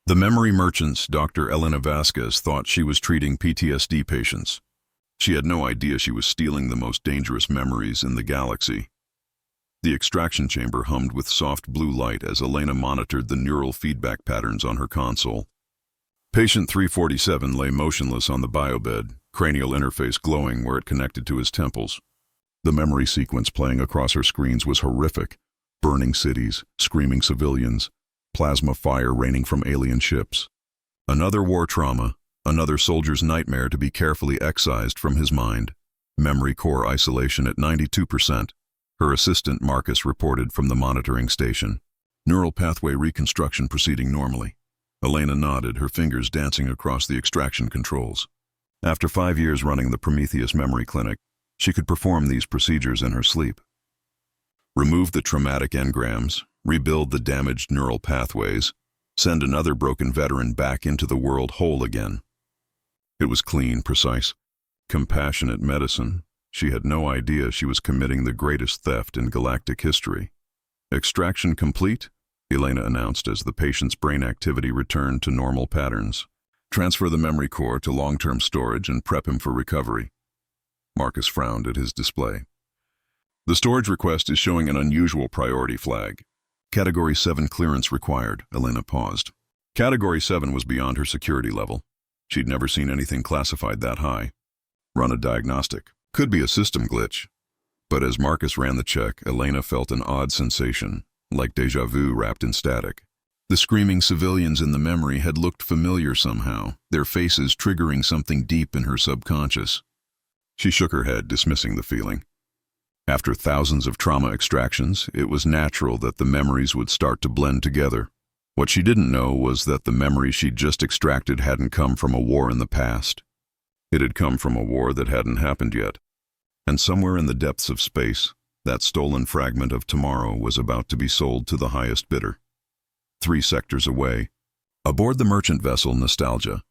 The memory merchant's Dr. Elena Vasquez thought she was treating PTSD patients. She had no idea she was stealing the most dangerous memories in the galaxy. The extraction chamber hummed with soft blue light as Elena monitored the neural feedback patterns on her console. Patient 347 lay motionless on the biobed, cranial interface glowing where it connected to his temples. The memory sequence playing across her screens was horrific. Burning cities, screaming civilians, plasma fire raining from alien ships. Another war trauma, another soldier's nightmare to be carefully excised from his mind. Memory core isolation at 92%. Her assistant Marcus reported from the monitoring station. Neural pathway reconstruction proceeding normally. Elena nodded, her fingers dancing across the extraction controls. After 5 years running the Prometheus Memory Clinic, she could perform these procedures in her sleep. Remove the traumatic engrams, rebuild the damaged neural pathways, send another broken veteran back into the world whole again. It was clean, precise, compassionate medicine. She had no idea she was committing the greatest theft in galactic history. Extraction complete, Elena announced as the patient's brain activity returned to normal patterns. Transfer the memory core to long-term storage and prep him for recovery. Marcus frowned at his display. The storage request is showing an unusual priority flag. Category 7 clearance required, Elena paused. Category 7 was beyond her security level. She'd never seen anything classified that high. Run a diagnostic. Could be a system glitch. But as Marcus ran the check, Elena felt an odd sensation, like déjà vu wrapped in static. The screaming civilians in the memory had looked familiar somehow, their faces triggering something deep in her subconscious. She shook her head, dismissing the feeling. After thousands of trauma extractions, it was natural that the memories would start to blend together. What she didn't know was that the memory she'd just extracted hadn't come from a war in the past. It had come from a war that hadn't happened yet. And somewhere in the depths of space, that stolen fragment of tomorrow was about to be sold to the highest bidder. 3 sectors away, aboard the merchant vessel Nostalgia,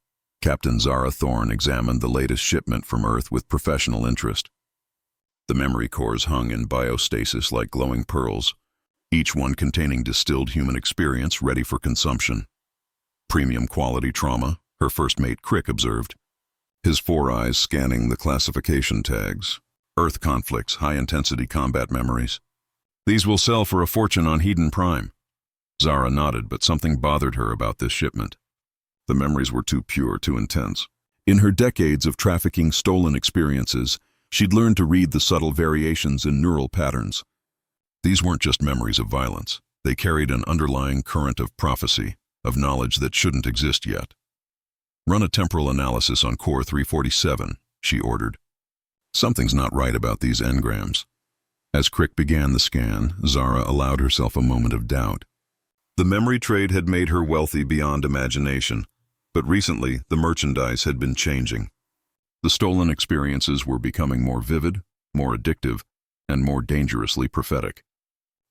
Captain Zara Thorne examined the latest shipment from Earth with professional interest. The memory cores hung in biostasis like glowing pearls, each one containing distilled human experience ready for consumption. Premium quality trauma, her first mate Crick observed, his 4 eyes scanning the classification tags. Earth conflicts, high-intensity combat memories. These will sell for a fortune on Hedon Prime. Zara nodded, but something bothered her about this shipment. The memories were too pure, too intense. In her decades of trafficking stolen experiences, she'd learned to read the subtle variations in neural patterns. These weren't just memories of violence. They carried an underlying current of prophecy, of knowledge that shouldn't exist yet. Run a temporal analysis on Core 347, she ordered. Something's not right about these engrams. As Crick began the scan, Zara allowed herself a moment of doubt. The memory trade had made her wealthy beyond imagination, but recently the merchandise had been changing. The stolen experiences were becoming more vivid, more addictive, and more dangerously prophetic.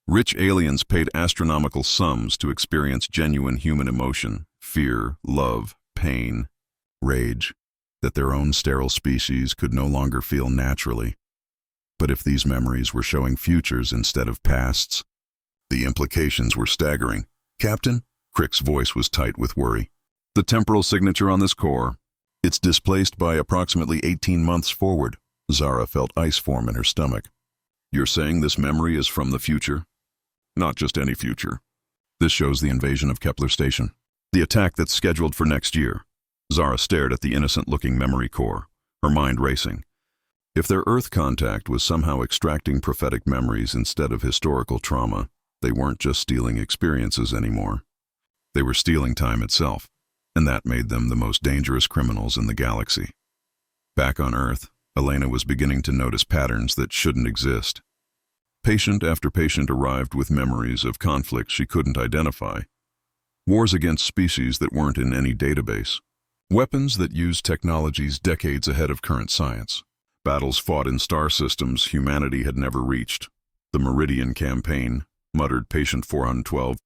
Rich aliens paid astronomical sums to experience genuine human emotion, fear, love, pain, rage, that their own sterile species could no longer feel naturally. But if these memories were showing futures instead of pasts, the implications were staggering. Captain, Crick's voice was tight with worry. The temporal signature on this core, it's displaced by approximately 18 months forward. Zara felt ice form in her stomach. You're saying this memory is from the future? Not just any future. This shows the invasion of Kepler Station. The attack that's scheduled for next year. Zara stared at the innocent-looking memory core, her mind racing. If their Earth contact was somehow extracting prophetic memories instead of historical trauma, they weren't just stealing experiences anymore. They were stealing time itself, and that made them the most dangerous criminals in the galaxy. Back on Earth, Elena was beginning to notice patterns that shouldn't exist. Patient after patient arrived with memories of conflicts she couldn't identify. Wars against species that weren't in any database. Weapons that used technologies decades ahead of current science. Battles fought in star systems humanity had never reached. The Meridian Campaign, muttered Patient 412,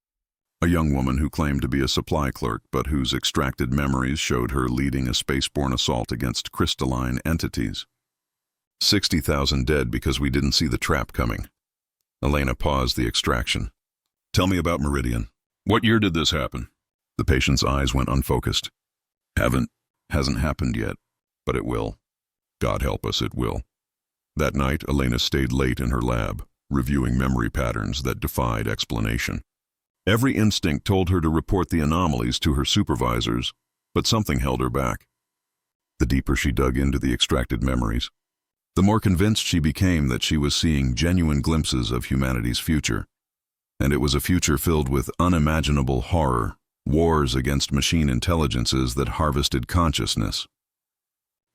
a young woman who claimed to be a supply clerk but whose extracted memories showed her leading a spaceborne assault against crystalline entities. 60,000 dead because we didn't see the trap coming. Elena paused the extraction. Tell me about Meridian. What year did this happen? The patient's eyes went unfocused. Hasn't happened yet, but it will. God help us, it will. That night, Elena stayed late in her lab, reviewing memory patterns that defied explanation. Every instinct told her to report the anomalies to her supervisors, but something held her back. The deeper she dug into the extracted memories, the more convinced she became that she was seeing genuine glimpses of humanity's future. And it was a future filled with unimaginable horror, wars against machine intelligences that harvested consciousness,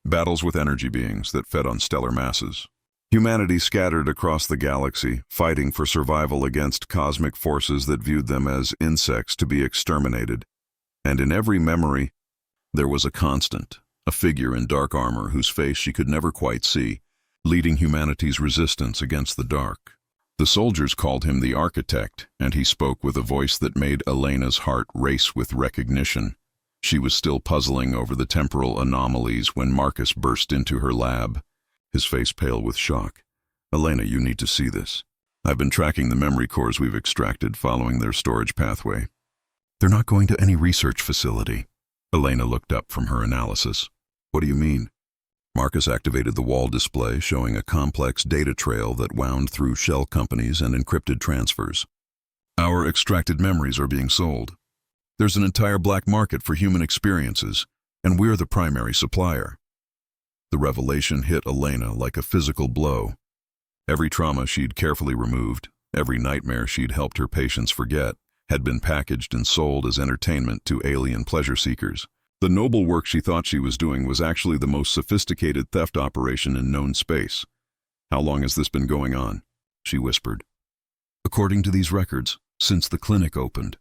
battles with energy beings that fed on stellar masses, humanity scattered across the galaxy, fighting for survival against cosmic forces that viewed them as insects to be exterminated. And in every memory, there was a constant, a figure in dark armor whose face she could never quite see, leading humanity's resistance against the dark. The soldiers called him the Architect, and he spoke with a voice that made Elena's heart race with recognition. She was still puzzling over the temporal anomalies when Marcus burst into her lab, his face pale with shock. "Elena, you need to see this. I've been tracking the memory cores we've extracted following their storage pathway. They're not going to any research facility." Elena looked up from her analysis. "What do you mean?" Marcus activated the wall display, showing a complex data trail that wound through shell companies and encrypted transfers. "Our extracted memories are being sold. There's an entire black market for human experiences, and we're the primary supplier." The revelation hit Elena like a physical blow. Every trauma she'd carefully removed, every nightmare she'd helped her patients forget, had been packaged and sold as entertainment to alien pleasure seekers. The noble work she thought she was doing was actually the most sophisticated theft operation in known space. "How long has this been going on?" she whispered. "According to these records, since the clinic opened."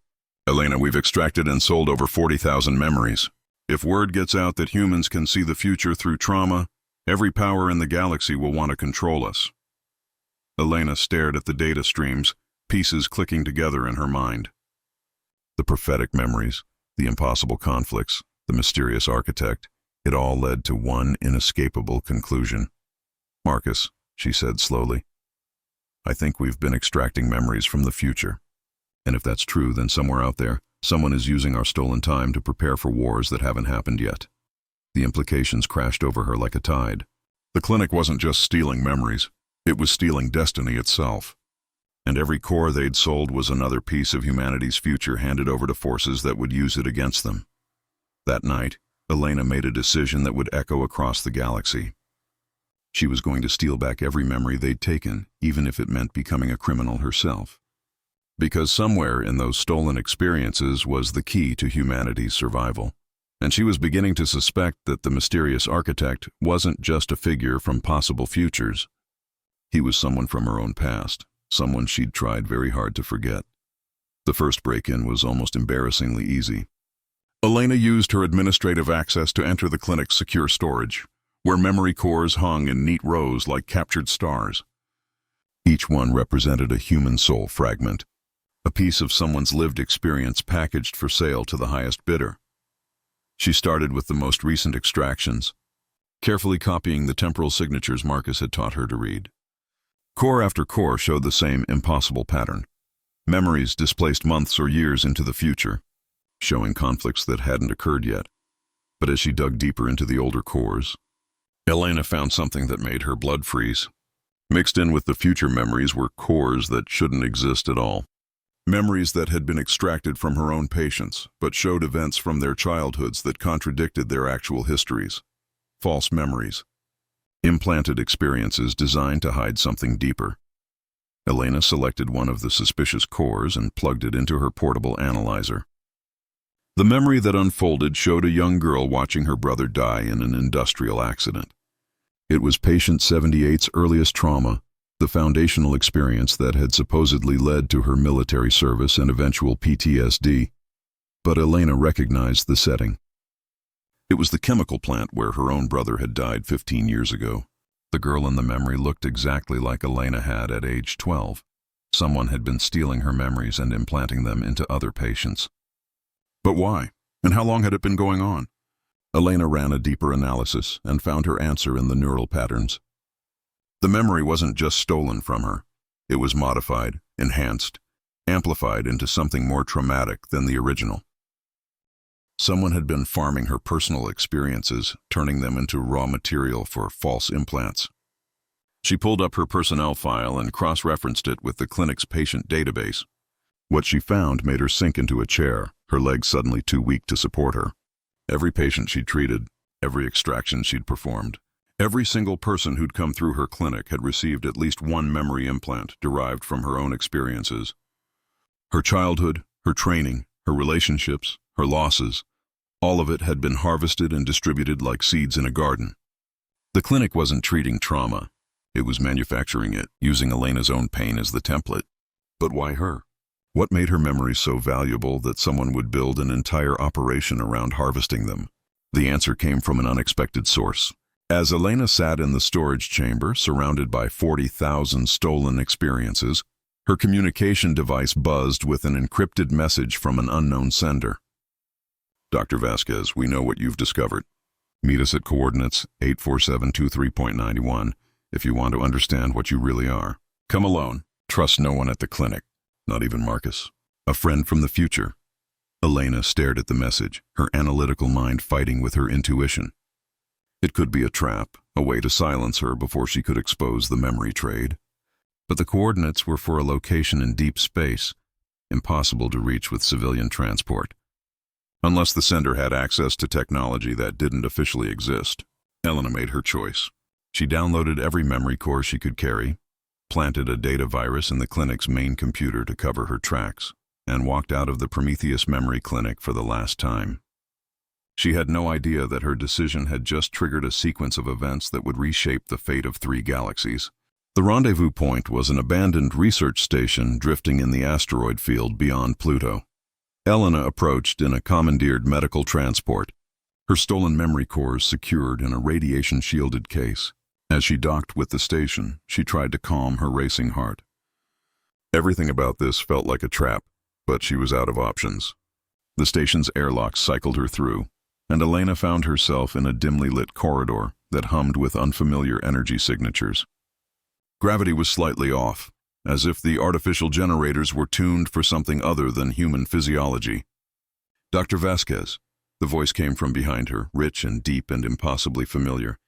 "Elena, we've extracted and sold over 40,000 memories. If word gets out that humans can see the future through trauma, every power in the galaxy will want to control us." Elena stared at the data streams, pieces clicking together in her mind. The prophetic memories, the impossible conflicts, the mysterious architect, it all led to one inescapable conclusion. "Marcus," she said slowly, "I think we've been extracting memories from the future. And if that's true, then somewhere out there, someone is using our stolen time to prepare for wars that haven't happened yet." The implications crashed over her like a tide. The clinic wasn't just stealing memories, it was stealing destiny itself. And every core they'd sold was another piece of humanity's future handed over to forces that would use it against them. That night, Elena made a decision that would echo across the galaxy. She was going to steal back every memory they'd taken, even if it meant becoming a criminal herself. Because somewhere in those stolen experiences was the key to humanity's survival. And she was beginning to suspect that the mysterious architect wasn't just a figure from possible futures. He was someone from her own past, someone she'd tried very hard to forget. The first break-in was almost embarrassingly easy. Elena used her administrative access to enter the clinic's secure storage, where memory cores hung in neat rows like captured stars. Each one represented a human soul fragment, a piece of someone's lived experience packaged for sale to the highest bidder. She started with the most recent extractions, carefully copying the temporal signatures Marcus had taught her to read. Core after core showed the same impossible pattern. Memories displaced months or years into the future, showing conflicts that hadn't occurred yet. But as she dug deeper into the older cores, Elena found something that made her blood freeze. Mixed in with the future memories were cores that shouldn't exist at all. Memories that had been extracted from her own patients, but showed events from their childhoods that contradicted their actual histories. False memories. Implanted experiences designed to hide something deeper. Elena selected one of the suspicious cores and plugged it into her portable analyzer. The memory that unfolded showed a young girl watching her brother die in an industrial accident. It was patient 78's earliest trauma, the foundational experience that had supposedly led to her military service and eventual PTSD. But Elena recognized the setting. It was the chemical plant where her own brother had died 15 years ago. The girl in the memory looked exactly like Elena had at age 12. Someone had been stealing her memories and implanting them into other patients. But why? And how long had it been going on? Elena ran a deeper analysis and found her answer in the neural patterns. The memory wasn't just stolen from her. It was modified, enhanced, amplified into something more traumatic than the original. Someone had been farming her personal experiences, turning them into raw material for false implants. She pulled up her personnel file and cross-referenced it with the clinic's patient database. What she found made her sink into a chair, her legs suddenly too weak to support her. Every patient she'd treated, every extraction she'd performed, every single person who'd come through her clinic had received at least one memory implant derived from her own experiences. Her childhood, her training, her relationships, her losses, all of it had been harvested and distributed like seeds in a garden. The clinic wasn't treating trauma. It was manufacturing it, using Elena's own pain as the template. But why her? What made her memories so valuable that someone would build an entire operation around harvesting them? The answer came from an unexpected source. As Elena sat in the storage chamber, surrounded by 40,000 stolen experiences, her communication device buzzed with an encrypted message from an unknown sender. Dr. Vasquez, we know what you've discovered. Meet us at coordinates 84723.91 if you want to understand what you really are. Come alone. Trust no one at the clinic, not even Marcus. A friend from the future. Elena stared at the message, her analytical mind fighting with her intuition. It could be a trap, a way to silence her before she could expose the memory trade. But the coordinates were for a location in deep space, impossible to reach with civilian transport. Unless the sender had access to technology that didn't officially exist. Elena made her choice. She downloaded every memory core she could carry, planted a data virus in the clinic's main computer to cover her tracks, and walked out of the Prometheus Memory Clinic for the last time. She had no idea that her decision had just triggered a sequence of events that would reshape the fate of 3 galaxies. The rendezvous point was an abandoned research station drifting in the asteroid field beyond Pluto. Elena approached in a commandeered medical transport, her stolen memory cores secured in a radiation-shielded case. As she docked with the station, she tried to calm her racing heart. Everything about this felt like a trap, but she was out of options. The station's airlock cycled her through, and Elena found herself in a dimly lit corridor that hummed with unfamiliar energy signatures. Gravity was slightly off, as if the artificial generators were tuned for something other than human physiology. Dr. Vasquez, the voice came from behind her, rich and deep and impossibly familiar.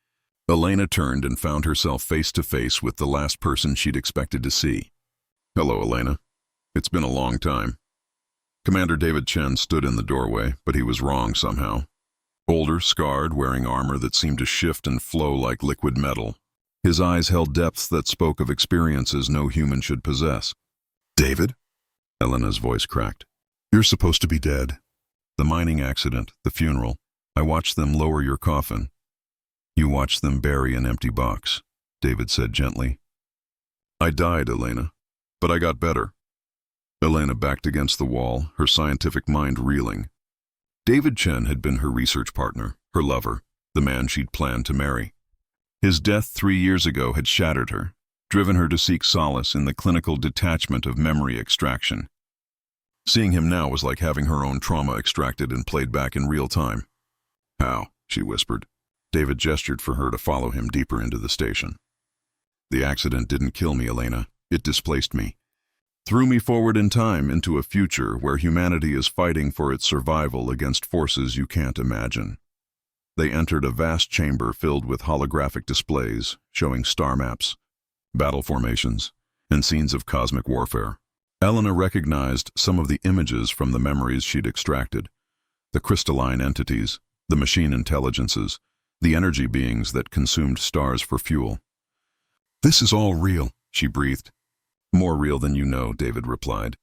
Elena turned and found herself face to face with the last person she'd expected to see. Hello, Elena. It's been a long time. Commander David Chen stood in the doorway, but he was wrong somehow. Older, scarred, wearing armor that seemed to shift and flow like liquid metal. His eyes held depths that spoke of experiences no human should possess. David? Elena's voice cracked. You're supposed to be dead. The mining accident, the funeral. I watched them lower your coffin. You watched them bury an empty box, David said gently. I died, Elena, but I got better. Elena backed against the wall, her scientific mind reeling. David Chen had been her research partner, her lover, the man she'd planned to marry. His death 3 years ago had shattered her, driven her to seek solace in the clinical detachment of memory extraction. Seeing him now was like having her own trauma extracted and played back in real time. How? She whispered. David gestured for her to follow him deeper into the station. The accident didn't kill me, Elena. It displaced me. Threw me forward in time into a future where humanity is fighting for its survival against forces you can't imagine. They entered a vast chamber filled with holographic displays showing star maps, battle formations, and scenes of cosmic warfare. Elena recognized some of the images from the memories she'd extracted, the crystalline entities, the machine intelligences, the energy beings that consumed stars for fuel. This is all real, she breathed. More real than you know, David replied.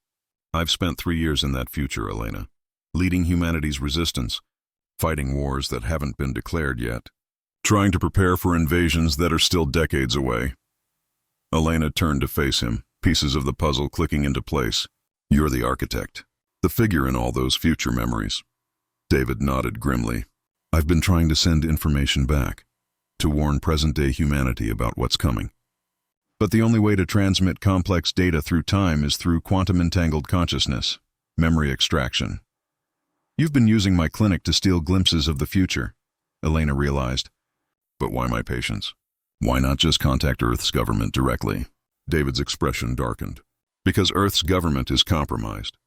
I've spent 3 years in that future, Elena, leading humanity's resistance, fighting wars that haven't been declared yet, trying to prepare for invasions that are still decades away. Elena turned to face him, pieces of the puzzle clicking into place. You're the architect, the figure in all those future memories. David nodded grimly. I've been trying to send information back, to warn present-day humanity about what's coming. But the only way to transmit complex data through time is through quantum-entangled consciousness, memory extraction. You've been using my clinic to steal glimpses of the future, Elena realized. But why my patients? Why not just contact Earth's government directly? David's expression darkened. Because Earth's government is compromised.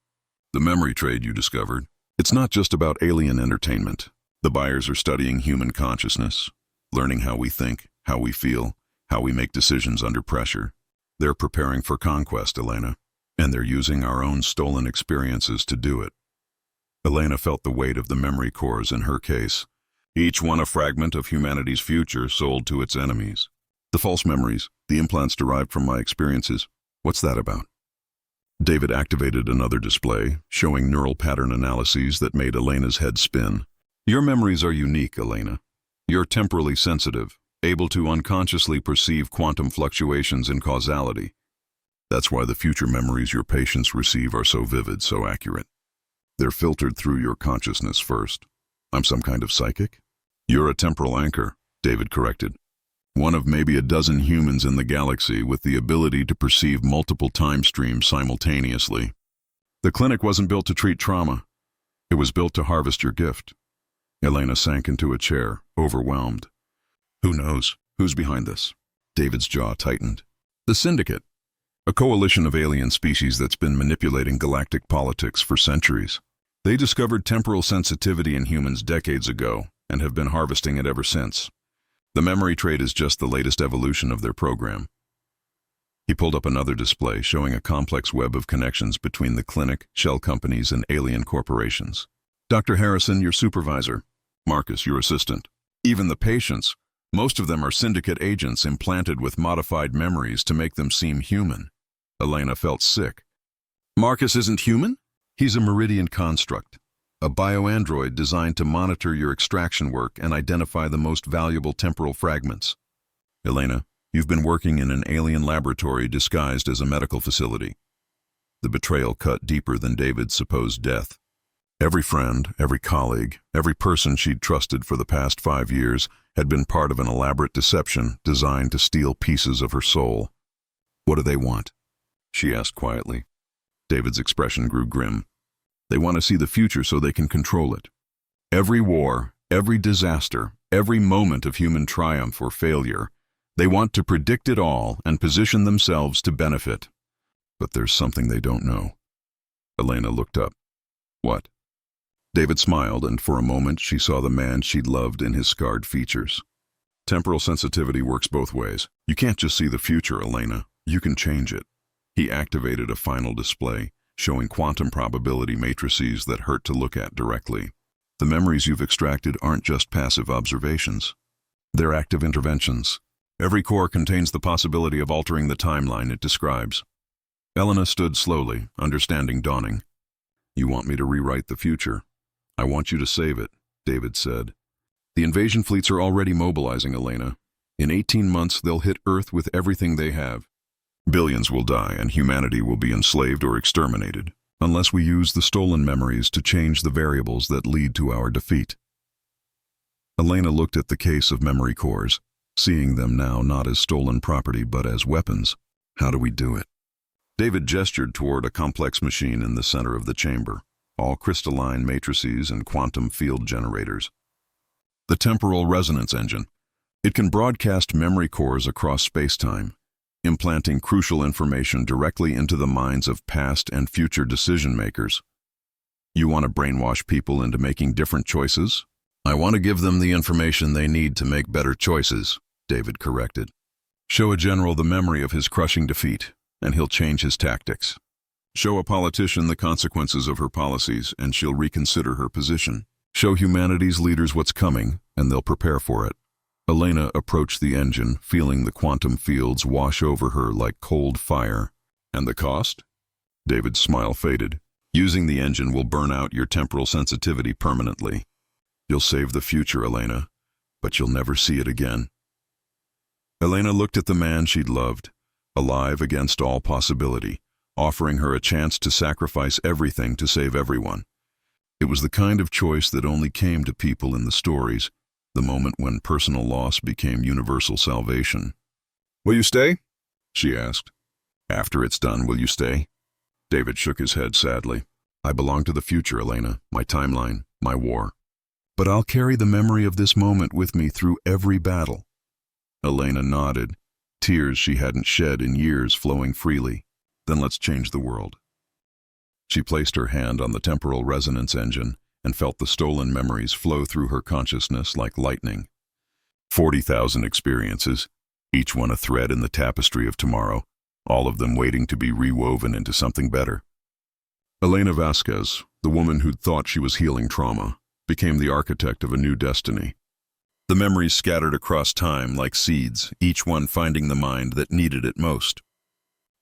The memory trade you discovered, It's not just about alien entertainment. The buyers are studying human consciousness, learning how we think, how we feel, how we make decisions under pressure. They're preparing for conquest, Elena, and they're using our own stolen experiences to do it. Elena felt the weight of the memory cores in her case, each one a fragment of humanity's future sold to its enemies. The false memories, the implants derived from my experiences, what's that about? David activated another display, showing neural pattern analyses that made Elena's head spin. Your memories are unique, Elena. You're temporally sensitive, able to unconsciously perceive quantum fluctuations in causality. That's why the future memories your patients receive are so vivid, so accurate. They're filtered through your consciousness first. I'm some kind of psychic? You're a temporal anchor, David corrected. One of maybe a dozen humans in the galaxy with the ability to perceive multiple time streams simultaneously. The clinic wasn't built to treat trauma. It was built to harvest your gift. Elena sank into a chair, overwhelmed. Who knows? Who's behind this? David's jaw tightened. The Syndicate, a coalition of alien species that's been manipulating galactic politics for centuries. They discovered temporal sensitivity in humans decades ago and have been harvesting it ever since. The memory trait is just the latest evolution of their program. He pulled up another display showing a complex web of connections between the clinic, shell companies, and alien corporations. Dr. Harrison, your supervisor. Marcus, your assistant. Even the patients, most of them are syndicate agents implanted with modified memories to make them seem human. Elena felt sick. Marcus isn't human? He's a meridian construct, a bioandroid designed to monitor your extraction work and identify the most valuable temporal fragments. Elena, you've been working in an alien laboratory disguised as a medical facility. The betrayal cut deeper than David's supposed death. Every friend, every colleague, every person she'd trusted for the past 5 years had been part of an elaborate deception designed to steal pieces of her soul. What do they want? She asked quietly. David's expression grew grim. They want to see the future so they can control it. Every war, every disaster, every moment of human triumph or failure, they want to predict it all and position themselves to benefit. But there's something they don't know. Elena looked up. What? David smiled, and for a moment she saw the man she'd loved in his scarred features. Temporal sensitivity works both ways. You can't just see the future, Elena. You can change it. He activated a final display, showing quantum probability matrices that hurt to look at directly. The memories you've extracted aren't just passive observations. They're active interventions. Every core contains the possibility of altering the timeline it describes. Elena stood slowly, understanding dawning. You want me to rewrite the future? I want you to save it, David said. The invasion fleets are already mobilizing, Elena. In 18 months, they'll hit Earth with everything they have. Billions will die and humanity will be enslaved or exterminated, unless we use the stolen memories to change the variables that lead to our defeat. Elena looked at the case of memory cores, seeing them now not as stolen property but as weapons. How do we do it? David gestured toward a complex machine in the center of the chamber, all crystalline matrices and quantum field generators. The temporal resonance engine. It can broadcast memory cores across space-time, implanting crucial information directly into the minds of past and future decision-makers. You want to brainwash people into making different choices? I want to give them the information they need to make better choices, David corrected. Show a general the memory of his crushing defeat, and he'll change his tactics. Show a politician the consequences of her policies, and she'll reconsider her position. Show humanity's leaders what's coming, and they'll prepare for it. Elena approached the engine, feeling the quantum fields wash over her like cold fire. And the cost? David's smile faded. Using the engine will burn out your temporal sensitivity permanently. You'll save the future, Elena, but you'll never see it again. Elena looked at the man she'd loved, alive against all possibility, offering her a chance to sacrifice everything to save everyone. It was the kind of choice that only came to people in the stories, the moment when personal loss became universal salvation. Will you stay? She asked. After it's done, will you stay? David shook his head sadly. I belong to the future, Elena, my timeline, my war. But I'll carry the memory of this moment with me through every battle. Elena nodded, tears she hadn't shed in years flowing freely. Then let's change the world. She placed her hand on the temporal resonance engine, and felt the stolen memories flow through her consciousness like lightning. 40,000 experiences, each one a thread in the tapestry of tomorrow, all of them waiting to be rewoven into something better. Elena Vasquez, the woman who'd thought she was healing trauma, became the architect of a new destiny. The memories scattered across time like seeds, each one finding the mind that needed it most.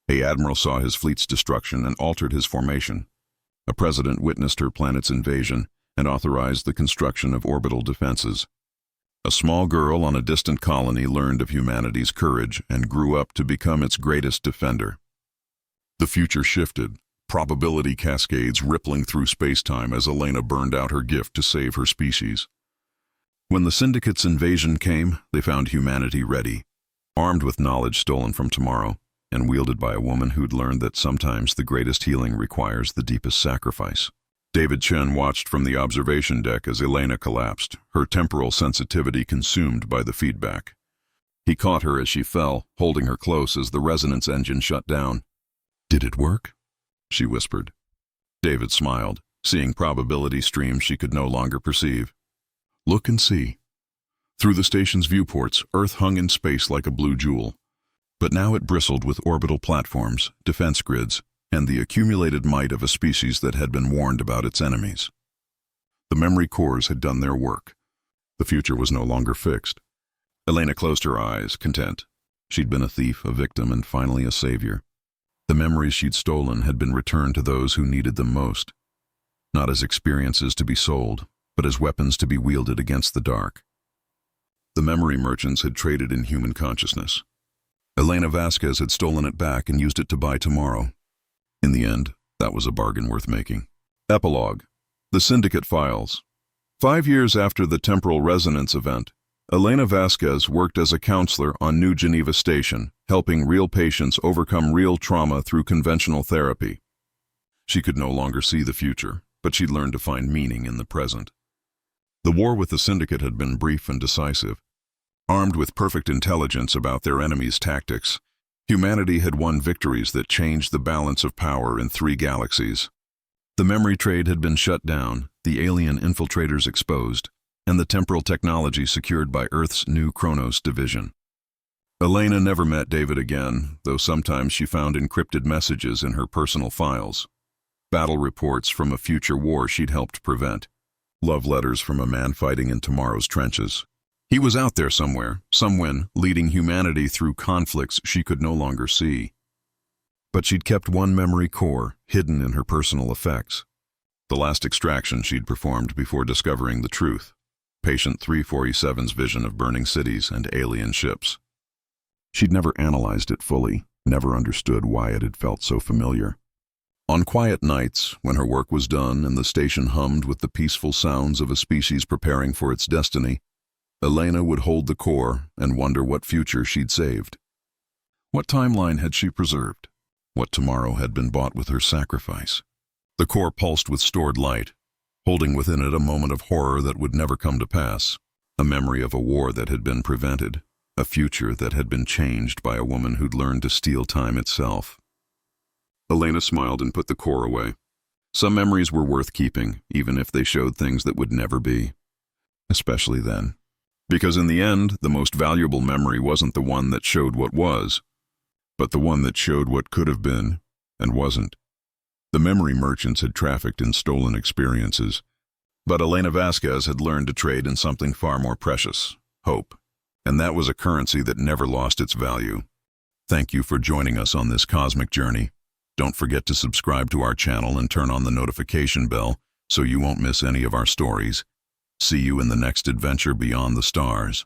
A admiral saw his fleet's destruction and altered his formation. A president witnessed her planet's invasion and authorized the construction of orbital defenses. A small girl on a distant colony learned of humanity's courage and grew up to become its greatest defender. The future shifted, probability cascades rippling through space-time as Elena burned out her gift to save her species. When the Syndicate's invasion came, they found humanity ready, armed with knowledge stolen from tomorrow, and wielded by a woman who'd learned that sometimes the greatest healing requires the deepest sacrifice. David Chen watched from the observation deck as Elena collapsed, her temporal sensitivity consumed by the feedback. He caught her as she fell, holding her close as the resonance engine shut down. "Did it work?" she whispered. David smiled, seeing probability streams she could no longer perceive. "Look and see." Through the station's viewports, Earth hung in space like a blue jewel. But now it bristled with orbital platforms, defense grids, and the accumulated might of a species that had been warned about its enemies. The memory cores had done their work. The future was no longer fixed. Elena closed her eyes, content. She'd been a thief, a victim, and finally a savior. The memories she'd stolen had been returned to those who needed them most, not as experiences to be sold, but as weapons to be wielded against the dark. The memory merchants had traded in human consciousness. Elena Vasquez had stolen it back and used it to buy tomorrow. In the end, that was a bargain worth making. Epilogue. The Syndicate Files. 5 years after the temporal resonance event, Elena Vasquez worked as a counselor on New Geneva Station, helping real patients overcome real trauma through conventional therapy. She could no longer see the future, but she'd learned to find meaning in the present. The war with the Syndicate had been brief and decisive. Armed with perfect intelligence about their enemies' tactics, humanity had won victories that changed the balance of power in 3 galaxies. The memory trade had been shut down, the alien infiltrators exposed, and the temporal technology secured by Earth's new Chronos division. Elena never met David again, though sometimes she found encrypted messages in her personal files. Battle reports from a future war she'd helped prevent. Love letters from a man fighting in tomorrow's trenches. He was out there somewhere, somewhen, leading humanity through conflicts she could no longer see. But she'd kept one memory core, hidden in her personal effects. The last extraction she'd performed before discovering the truth. Patient 347's vision of burning cities and alien ships. She'd never analyzed it fully, never understood why it had felt so familiar. On quiet nights, when her work was done and the station hummed with the peaceful sounds of a species preparing for its destiny, Elena would hold the core and wonder what future she'd saved. What timeline had she preserved? What tomorrow had been bought with her sacrifice? The core pulsed with stored light, holding within it a moment of horror that would never come to pass, a memory of a war that had been prevented, a future that had been changed by a woman who'd learned to steal time itself. Elena smiled and put the core away. Some memories were worth keeping, even if they showed things that would never be. Especially then. Because in the end, the most valuable memory wasn't the one that showed what was, but the one that showed what could have been and wasn't. The memory merchants had trafficked in stolen experiences, but Elena Vasquez had learned to trade in something far more precious, hope, and that was a currency that never lost its value. Thank you for joining us on this cosmic journey. Don't forget to subscribe to our channel and turn on the notification bell so you won't miss any of our stories. See you in the next adventure beyond the stars.